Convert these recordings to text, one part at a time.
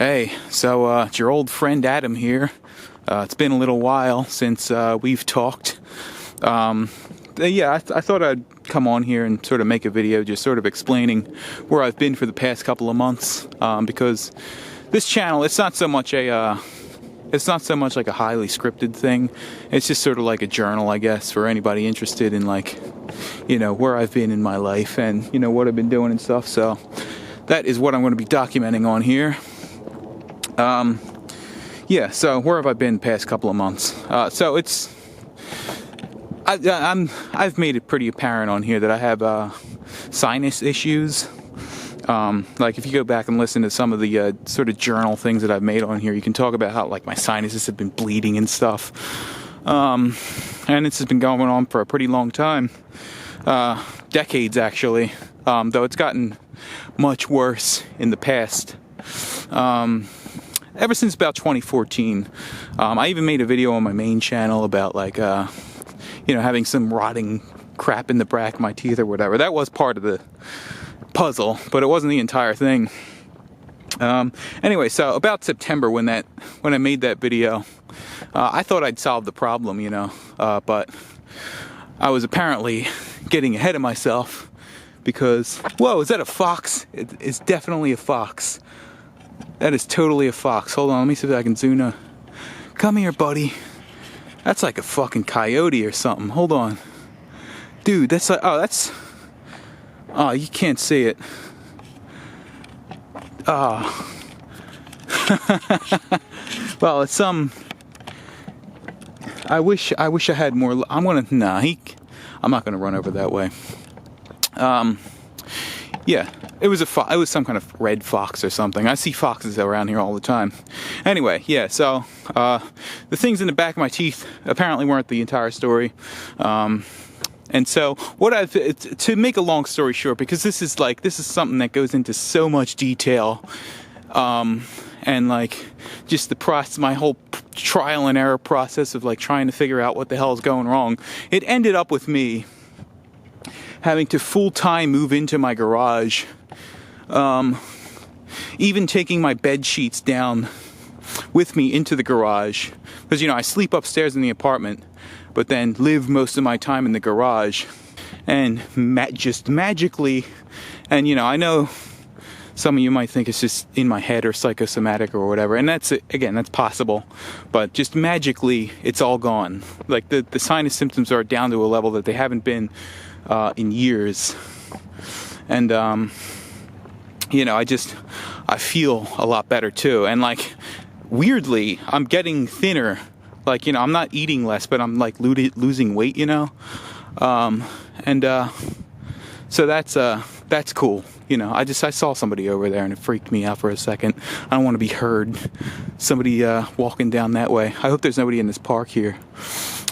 Hey, so it's your old friend Adam here. It's been a little while since we've talked. I thought I'd come on here and sort of make a video just sort of explaining where I've been for the past couple of months, because this channel, it's not so much like a highly scripted thing. It's just sort of like a journal, I guess, for anybody interested in, like, where I've been in my life and, what I've been doing and stuff. So that is what I'm going to be documenting on here. So where have I been the past couple of months? I've made it pretty apparent on here that I have sinus issues. Like if you go back and listen to some of the sort of journal things that I've made on here, you can talk about how, like, my sinuses have been bleeding and stuff. And this has been going on for a pretty long time, decades actually. Though it's gotten much worse in the past. Ever since about 2014. I even made a video on my main channel about, like, having some rotting crap in the back of my teeth or whatever. That was part of the puzzle, but it wasn't the entire thing. Anyway, so about September when I made that video, I thought I'd solved the problem, but I was apparently getting ahead of myself because, whoa, is that a fox? It's definitely a fox. That is totally a fox. Hold on, let me see if I can zoom in. Come here, buddy. That's like a fucking coyote or something. Hold on. Dude, that's like, oh, you can't see it. Oh. Well, it's I wish I had more. I'm not gonna run over that way. Yeah, it was some kind of red fox or something. I see foxes around here all the time. Anyway, yeah, so the things in the back of my teeth apparently weren't the entire story. And so to make a long story short, because this is something that goes into so much detail, and like just the process, my whole trial and error process of, like, trying to figure out what the hell is going wrong. It ended up with me having to full-time move into my garage, even taking my bed sheets down with me into the garage, because I sleep upstairs in the apartment, but then live most of my time in the garage, and just magically, and I know some of you might think it's just in my head or psychosomatic or whatever, and that's possible, but just magically it's all gone. Like the sinus symptoms are down to a level that they haven't been in years, and I feel a lot better too, and, like, weirdly I'm getting thinner. Like, I'm not eating less, but I'm, like, losing weight, so that's cool. I saw somebody over there and it freaked me out for a second. I don't want to be heard. Somebody walking down that way. I hope there's nobody in this park here.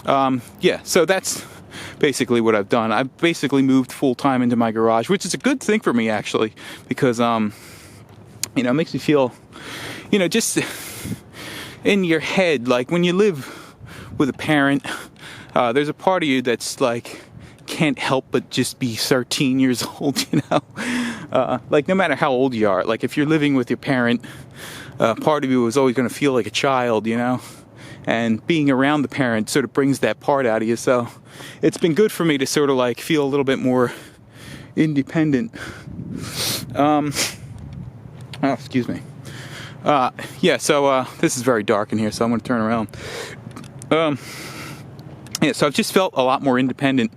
So that's basically what I've done. I've basically moved full-time into my garage, which is a good thing for me, actually, because it makes me feel, just in your head, like when you live with a parent, there's a part of you that's like can't help but just be 13 years old, like no matter how old you are. Like if you're living with your parent, part of you is always going to feel like a child, and being around the parent sort of brings that part out of you. So it's been good for me to sort of, like, feel a little bit more independent. Excuse me. So this is very dark in here, so I'm going to turn around. So I've just felt a lot more independent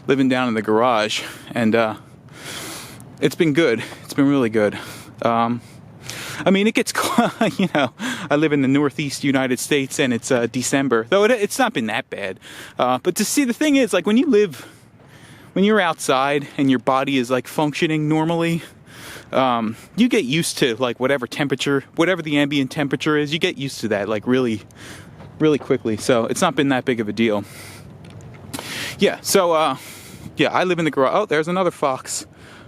living down in the garage, and it's been good. It's been really good. It gets, I live in the Northeast United States, and it's December, though it's not been that bad. But to see, the thing is, like, when you're outside and your body is, like, functioning normally, you get used to, like, whatever the ambient temperature is, you get used to that, like, really, really quickly. So it's not been that big of a deal. Yeah, so, I live in the garage. Oh, there's another fox.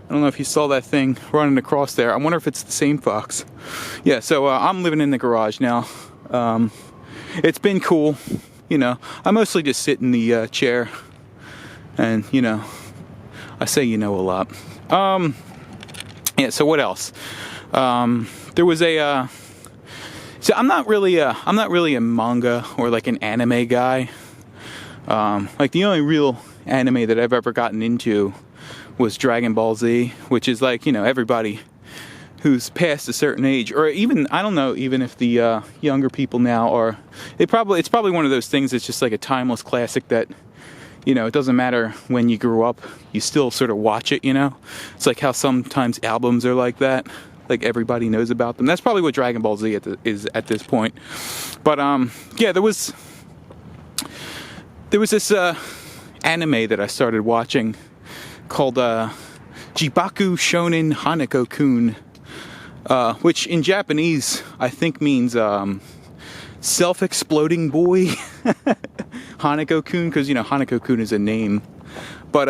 I don't know if you saw that thing running across there. I wonder if it's the same fox. Yeah, so I'm living in the garage now. It's been cool. I mostly just sit in the chair. And, I say a lot. Yeah, so what else? There was a So I'm not really a manga or like an anime guy. Like the only real anime that I've ever gotten into was Dragon Ball Z, which is like, you know, everybody who's past a certain age, or even, I don't know, even if the younger people now are, it's probably one of those things that's just like a timeless classic that, you know, it doesn't matter when you grew up, you still sort of watch it, you know? It's like how sometimes albums are like that, like everybody knows about them. That's probably what Dragon Ball Z is at this point. But yeah, there was this anime that I started watching called Jibaku Shonen Hanako-kun, which in Japanese I think means self-exploding boy. Hanako-kun, because, you know, Hanako-kun is a name. But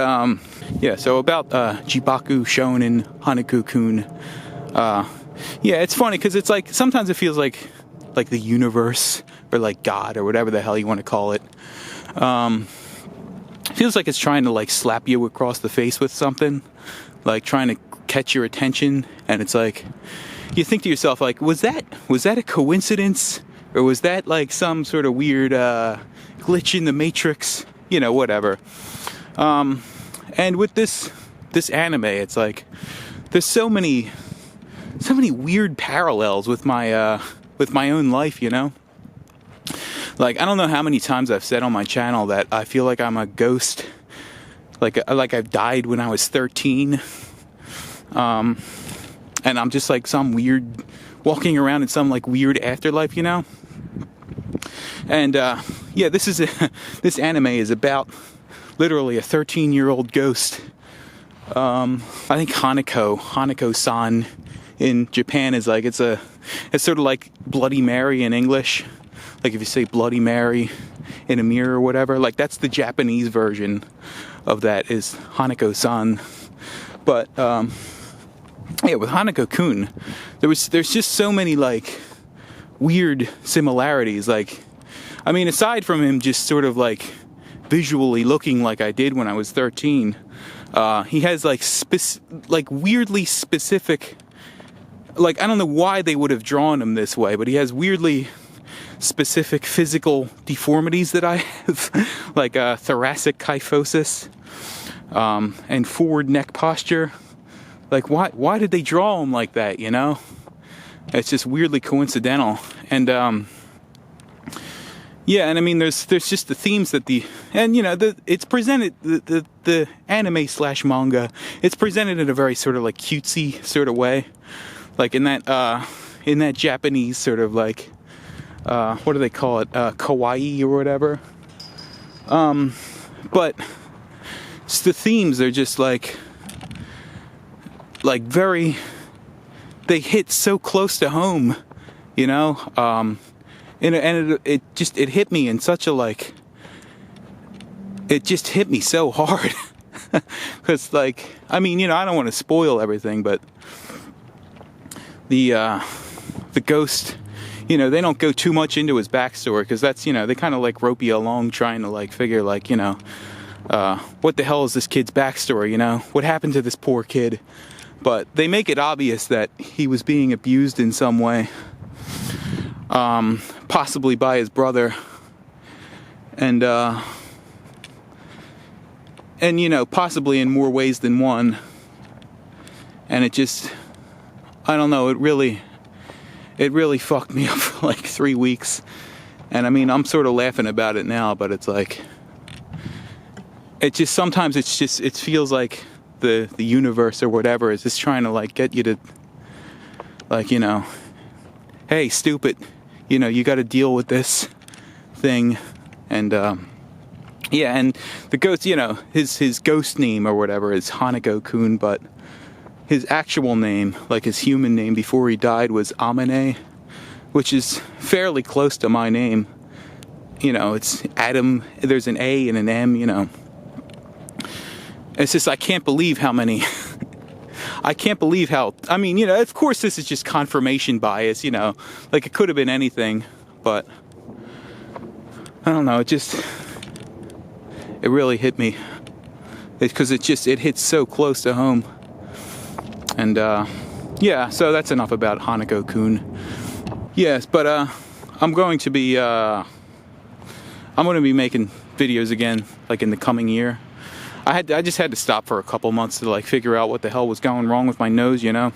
yeah, so about Jibaku Shonen Hanako-kun. Yeah, it's funny because it's like sometimes it feels like the universe or like God or whatever the hell you want to call it. Feels like it's trying to like slap you across the face with something, like trying to catch your attention, and it's like you think to yourself, like, was that a coincidence, or was that like some sort of weird glitch in the Matrix, you know, whatever. And with this anime, it's like there's so many weird parallels with my own life, you know. Like, I don't know how many times I've said on my channel that I feel like I'm a ghost, like I've died when I was 13, and I'm just like some weird, walking around in some like weird afterlife, you know. And yeah, this anime is about literally a 13-year-old ghost. I think Hanako-san in Japan is like, it's sort of like Bloody Mary in English. Like if you say Bloody Mary in a mirror or whatever, like that's the Japanese version of that is Hanako-san. But yeah, with Hanako-kun, there's just so many like weird similarities. Like, I mean, aside from him just sort of like visually looking like I did when I was 13, he has like weirdly specific, like I don't know why they would have drawn him this way, but he has weirdly specific physical deformities that I have, like thoracic kyphosis, and forward neck posture. Like, why did they draw him like that, you know? It's just weirdly coincidental. And yeah, and I mean, there's just the themes that it's presented, the anime / manga, it's presented in a very sort of like cutesy sort of way, like in that Japanese sort of like, what do they call it? Kawaii or whatever. But the themes are just like very, they hit so close to home, you know? And it hit me in such a like, it just hit me so hard. Cause like, I mean, you know, I don't want to spoil everything, but the ghost, you know, they don't go too much into his backstory, because that's, you know, they kind of like rope you along trying to like figure like, you know, what the hell is this kid's backstory, you know? What happened to this poor kid? But they make it obvious that he was being abused in some way, possibly by his brother, and you know, possibly in more ways than one. And it just, I don't know, it really fucked me up for like 3 weeks. And I mean, I'm sort of laughing about it now, but it's like, it just, sometimes it feels like the universe or whatever is just trying to like get you to, like, you know, hey, stupid, you know, you got to deal with this thing. And yeah, and the ghost, you know, his ghost name or whatever is Hanako-kun, but his actual name, like his human name before he died, was Amane, which is fairly close to my name. You know, it's Adam, there's an A and an M, you know. It's just, I can't believe how many, I mean, you know, of course this is just confirmation bias, you know, like it could have been anything, but I don't know, it really hit me, because it hits so close to home. And yeah, so that's enough about Hanako-kun. Yes, but I'm going to be making videos again, like in the coming year. I just had to stop for a couple months to like figure out what the hell was going wrong with my nose, you know.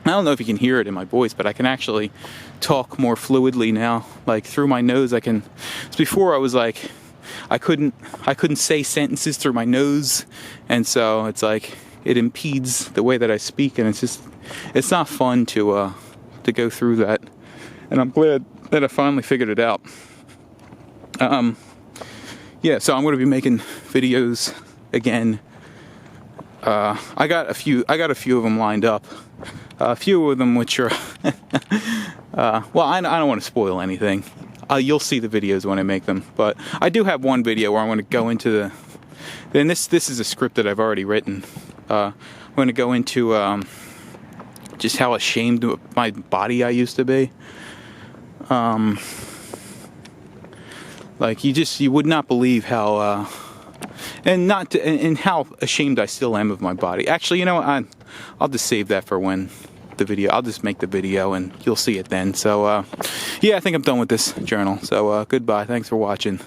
I don't know if you can hear it in my voice, but I can actually talk more fluidly now. Like through my nose, I can. Before I was like, I couldn't say sentences through my nose, and so it's like it impedes the way that I speak, and it's not fun to go through that. And I'm glad that I finally figured it out. Yeah, so I'm going to be making videos again. I got a few of them lined up. A few of them which are, well, I don't want to spoil anything. You'll see the videos when I make them. But I do have one video where I'm going to go into and this is a script that I've already written. I'm going to go into just how ashamed of my body I used to be. Like you would not believe how, and how ashamed I still am of my body. Actually, you know what? I'll just save that for when the video. I'll just make the video and you'll see it then. So, yeah, I think I'm done with this journal. So, goodbye. Thanks for watching.